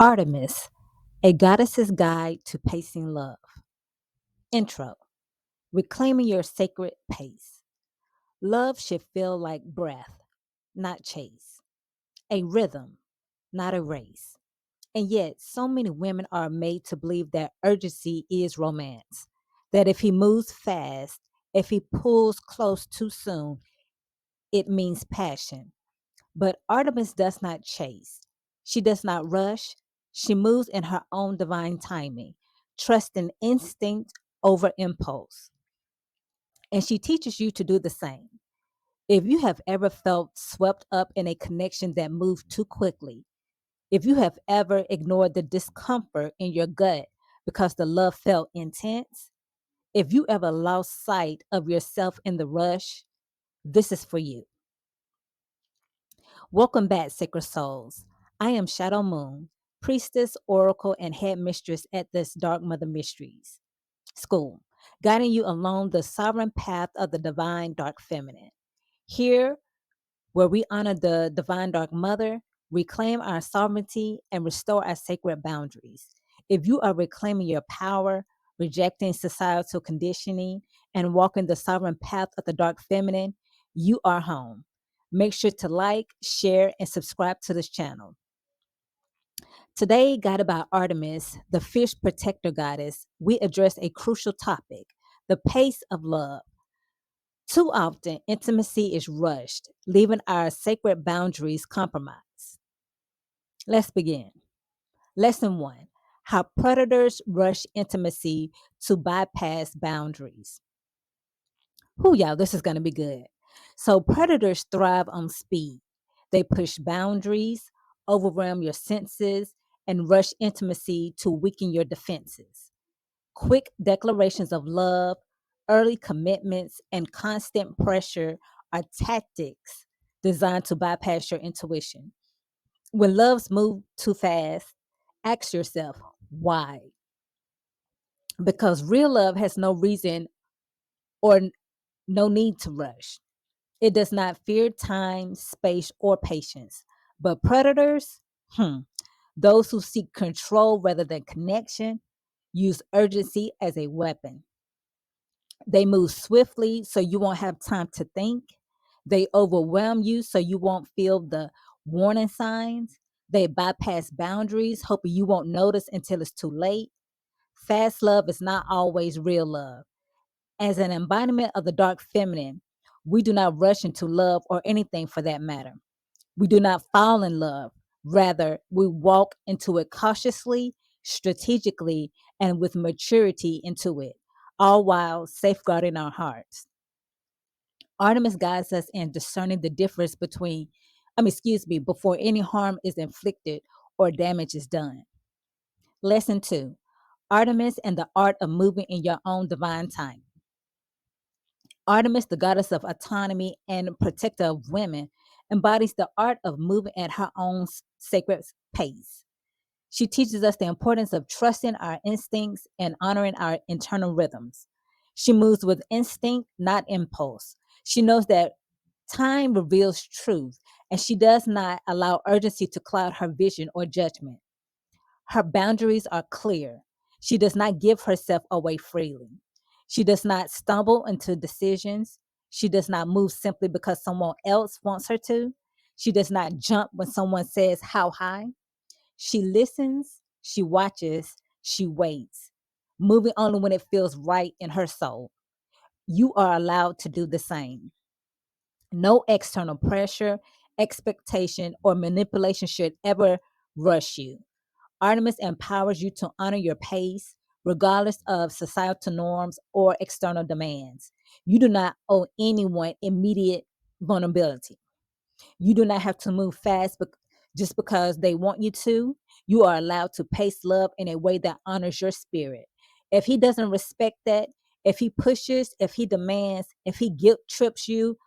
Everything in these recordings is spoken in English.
Artemis, a goddess's guide to pacing love. Intro: reclaiming your sacred pace. Love should feel like breath, not chase, a rhythm, not a race. And yet, so many women are made to believe that urgency is romance, that if he moves fast, if he pulls close too soon, it means passion. But Artemis does not chase. She does not rush. She moves in her own divine timing, trusting instinct over impulse. And she teaches you to do the same. If you have ever felt swept up in a connection that moved too quickly, if you have ever ignored the discomfort in your gut because the love felt intense, if you ever lost sight of yourself in the rush, this is for you. Welcome back, Sacred Souls. I am Shadow Moon, Priestess, Oracle, and Head Mistress at this Dark Mother Mysteries School, guiding you along the sovereign path of the Divine Dark Feminine. Here, where we honor the Divine Dark Mother, reclaim our sovereignty, and restore our sacred boundaries. If you are reclaiming your power, rejecting societal conditioning, and walking the sovereign path of the Dark Feminine, you are home. Make sure to like, share, and subscribe to this channel. Today, guided by Artemis, the fish protector goddess, we address a crucial topic: the pace of love. Too often, intimacy is rushed, leaving our sacred boundaries compromised. Let's begin. Lesson 1: how predators rush intimacy to bypass boundaries. Who y'all, this is going to be good. So, predators thrive on speed. They push boundaries, overwhelm your senses, and rush intimacy to weaken your defenses. Quick declarations of love, early commitments, and constant pressure are tactics designed to bypass your intuition. When loves move too fast, ask yourself, why? Because real love has no reason or no need to rush. It does not fear time, space, or patience. But predators, those who seek control rather than connection, use urgency as a weapon. They move swiftly so you won't have time to think. They overwhelm you so you won't feel the warning signs. They bypass boundaries, hoping you won't notice until it's too late. Fast love is not always real love. As an embodiment of the dark feminine, we do not rush into love or anything for that matter. We do not fall in love. Rather, we walk into it cautiously, strategically, and with maturity into it, all while safeguarding our hearts. Artemis guides us in discerning the difference before any harm is inflicted or damage is done. Lesson 2: Artemis and the art of moving in your own divine time. Artemis, the goddess of autonomy and protector of women, embodies the art of moving at her own sacred pace. She teaches us the importance of trusting our instincts and honoring our internal rhythms. She moves with instinct, not impulse. She knows that time reveals truth, and she does not allow urgency to cloud her vision or judgment. Her boundaries are clear. She does not give herself away freely. She does not stumble into decisions. She does not move simply because someone else wants her to. She does not jump when someone says, "How high?" She listens, she watches, she waits, moving only when it feels right in her soul. You are allowed to do the same. No external pressure, expectation, or manipulation should ever rush you. Artemis empowers you to honor your pace, regardless of societal norms or external demands. You do not owe anyone immediate vulnerability. You do not have to move fast just because they want you to. You are allowed to pace love in a way that honors your spirit. If he doesn't respect that, if he pushes, if he demands, if he guilt trips you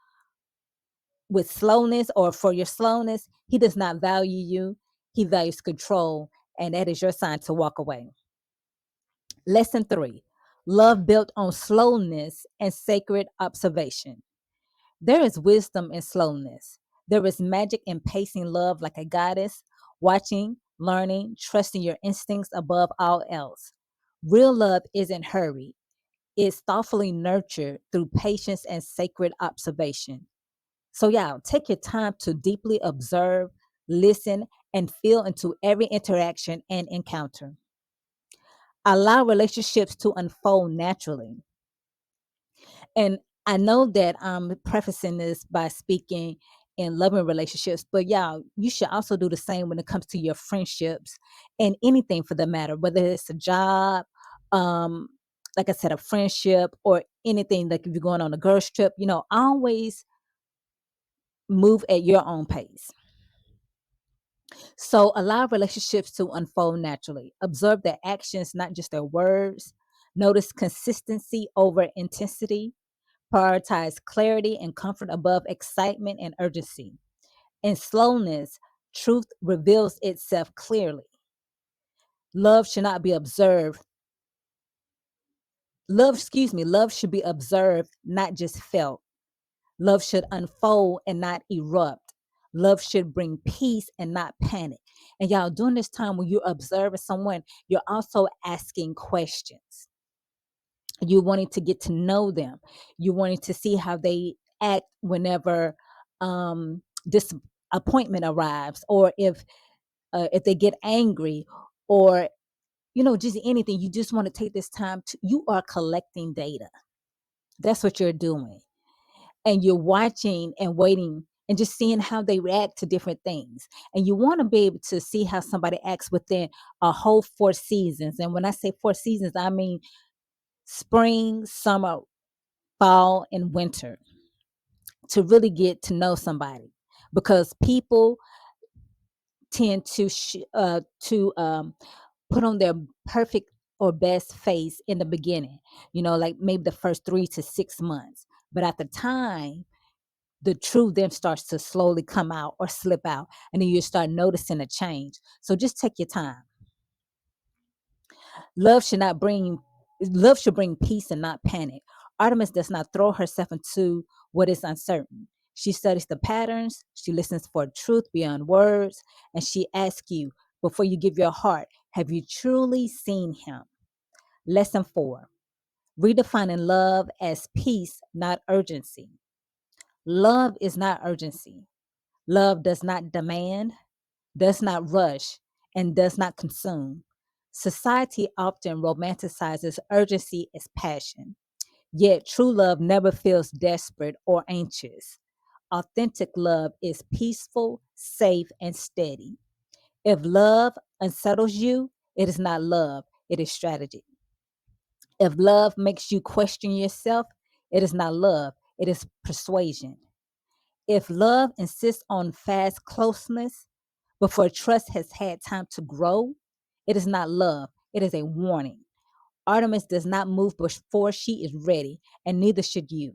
with slowness or for your slowness, he does not value you. He values control, and that is your sign to walk away. Lesson 3: love built on slowness and sacred observation. There is wisdom in slowness. There is magic in pacing love like a goddess, watching learning, trusting your instincts above all else. Real love isn't hurried, it's thoughtfully nurtured through patience and sacred observation. So, yeah, take your time to deeply observe, listen, and feel into every interaction and encounter. Allow relationships to unfold naturally. And I know that I'm prefacing this by speaking in loving relationships, but yeah, you should also do the same when it comes to your friendships and anything for the matter, whether it's a job, um, like I said, a friendship or anything. Like if you're going on a girls trip, always move at your own pace. So allow relationships to unfold naturally. Observe their actions, not just their words. Notice consistency over intensity. Prioritize clarity and comfort above excitement and urgency. In slowness, truth reveals itself clearly. Love should not be observed. Love should be observed, not just felt. Love should unfold and not erupt. Love should bring peace and not panic. And y'all, during this time when you're observing someone, you're also asking questions. You wanting to get to know them. You wanting to see how they act whenever disappointment arrives, or if they get angry, or just anything. You just want to take this time to. You are collecting data. That's what you're doing, and you're watching and waiting and just seeing how they react to different things. And you want to be able to see how somebody acts within a whole 4 seasons. And when I say 4 seasons, I mean spring, summer, fall, and winter, to really get to know somebody, because people tend to put on their perfect or best face in the beginning, like maybe the first 3 to 6 months. But at the time, the truth then starts to slowly come out or slip out, and then you start noticing a change. So just take your time. Love should not bring Love should bring peace and not panic. Artemis does not throw herself into what is uncertain. She studies the patterns, she listens for truth beyond words, and she asks you, before you give your heart, have you truly seen him? Lesson 4. Redefining love as peace, not urgency. Love is not urgency. Love does not demand, does not rush, and does not consume. Society often romanticizes urgency as passion, yet true love never feels desperate or anxious. Authentic love is peaceful, safe, and steady. If love unsettles you, it is not love, it is strategy. If love makes you question yourself, it is not love, it is persuasion. If love insists on fast closeness before trust has had time to grow, it is not love, it is a warning. Artemis does not move before she is ready, and neither should you.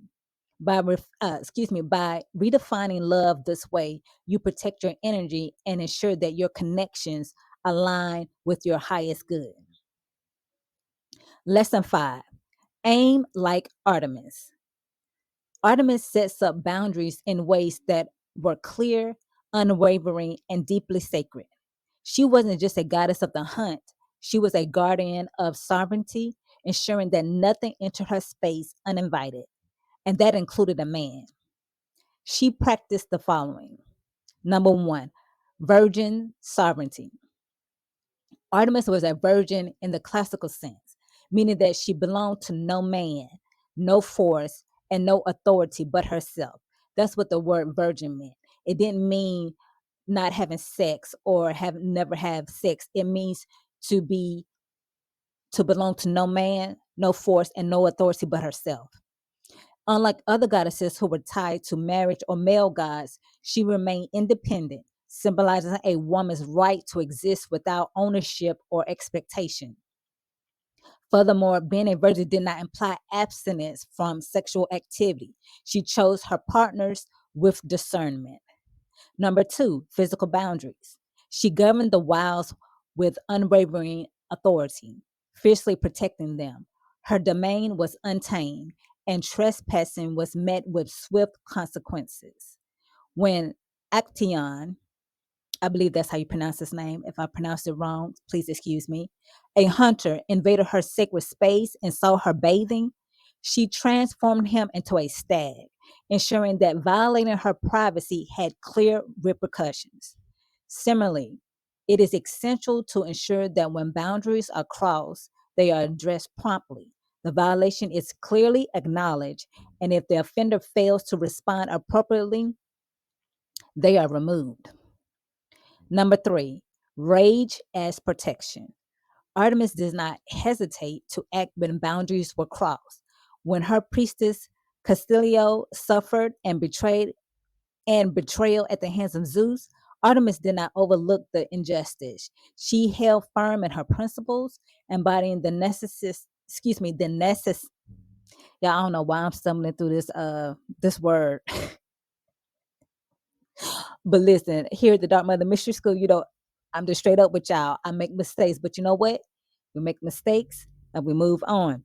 By redefining love this way, you protect your energy and ensure that your connections align with your highest good. Lesson 5. Aim like Artemis. Artemis sets up boundaries in ways that were clear, unwavering, and deeply sacred. She wasn't just a goddess of the hunt, she was a guardian of sovereignty, ensuring that nothing entered her space uninvited, and that included a man. She practiced the following. Number one, virgin sovereignty. Artemis was a virgin in the classical sense, meaning that she belonged to no man, no force, and no authority but herself. That's what the word virgin meant. It didn't mean not having sex or have never have sex. It means to be to belong to no man, no force, and no authority but herself. Unlike other goddesses who were tied to marriage or male gods, she remained independent, symbolizing a woman's right to exist without ownership or expectation. Furthermore, being a virgin did not imply abstinence from sexual activity. She chose her partners with discernment. Number 2, physical boundaries. She governed the wilds with unwavering authority, fiercely protecting them. Her domain was untamed, and trespassing was met with swift consequences. When Actaeon I believe that's how you pronounce his name. If I pronounced it wrong, please excuse me. A hunter invaded her sacred space and saw her bathing. She transformed him into a stag, ensuring that violating her privacy had clear repercussions. Similarly, it is essential to ensure that when boundaries are crossed, they are addressed promptly. The violation is clearly acknowledged, and if the offender fails to respond appropriately, they are removed. Number three, rage as protection. Artemis does not hesitate to act when boundaries were crossed. When her priestess Castilio suffered and betrayal at the hands of Zeus, Artemis did not overlook the injustice. She held firm in her principles, embodying the necess. Yeah, I don't know why I'm stumbling through this word. But listen, here at the Dark Mother Mystery School, I'm just straight up with y'all. I make mistakes, but you know what? We make mistakes and we move on.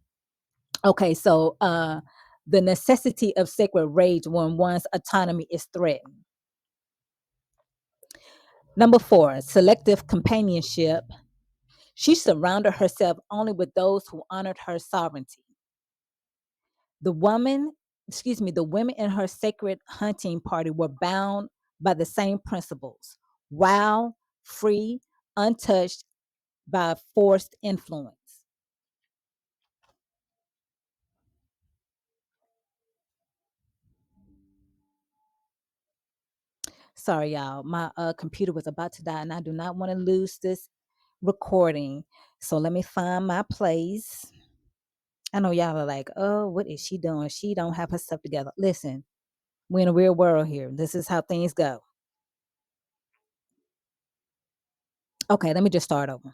Okay, so the necessity of sacred rage when one's autonomy is threatened. Number four, selective companionship. She surrounded herself only with those who honored her sovereignty. The woman, the women in her sacred hunting party were bound by the same principles, wild, free, untouched by forced influence. Sorry, y'all. My computer was about to die, and I do not want to lose this recording. So let me find my place. I know y'all are like, oh, what is she doing? She don't have her stuff together. Listen, we're in a real world here. This is how things go. Okay, let me just start over.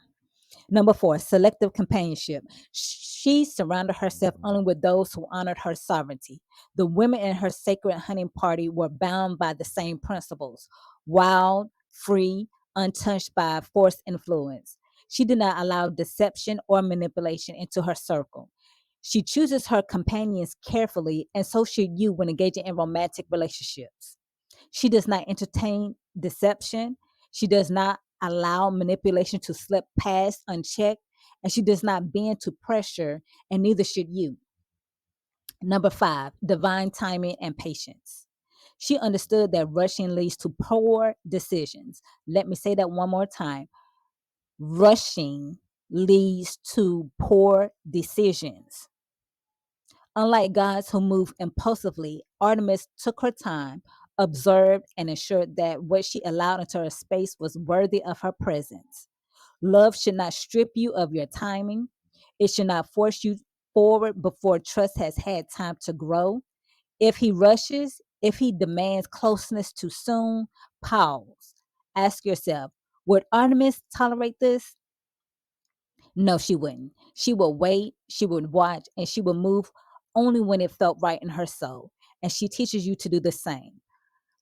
Number four, selective companionship. She surrounded herself only with those who honored her sovereignty. The women in her sacred hunting party were bound by the same principles, wild, free, untouched by forced influence. She did not allow deception or manipulation into her circle. She chooses her companions carefully, and so should you when engaging in romantic relationships. She does not entertain deception. She does not allow manipulation to slip past unchecked, and she does not bend to pressure, and neither should you. Number five, divine timing and patience. She understood that rushing leads to poor decisions. Let me say that one more time. Rushing leads to poor decisions. Unlike gods who move impulsively, Artemis took her time, observed, and ensured that what she allowed into her space was worthy of her presence. Love should not strip you of your timing. It should not force you forward before trust has had time to grow. If he rushes, if he demands closeness too soon, pause. Ask yourself, would Artemis tolerate this? No, she wouldn't. She would wait, she would watch, and she would move only when it felt right in her soul. And she teaches you to do the same.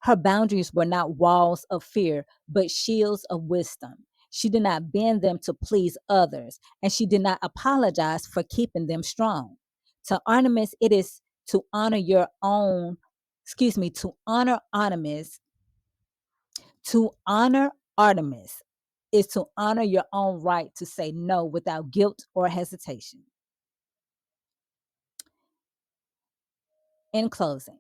Her boundaries were not walls of fear, but shields of wisdom. She did not bend them to please others, and she did not apologize for keeping them strong. To Artemis, it is to honor your own, to honor Artemis, to honor Artemis is to honor your own right to say no without guilt or hesitation. In closing,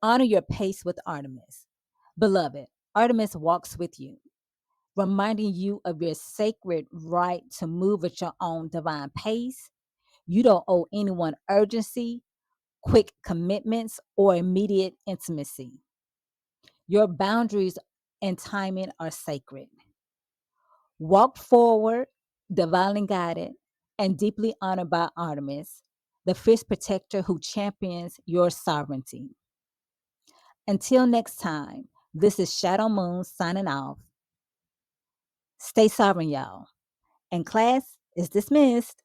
honor your pace with Artemis. Beloved, Artemis walks with you, reminding you of your sacred right to move at your own divine pace. You don't owe anyone urgency, quick commitments, or immediate intimacy. Your boundaries and timing are sacred. Walk forward, divinely guided, and deeply honored by Artemis, the fierce protector who champions your sovereignty. Until next time, this is Shadow Moon signing off. Stay sovereign, y'all. And class is dismissed.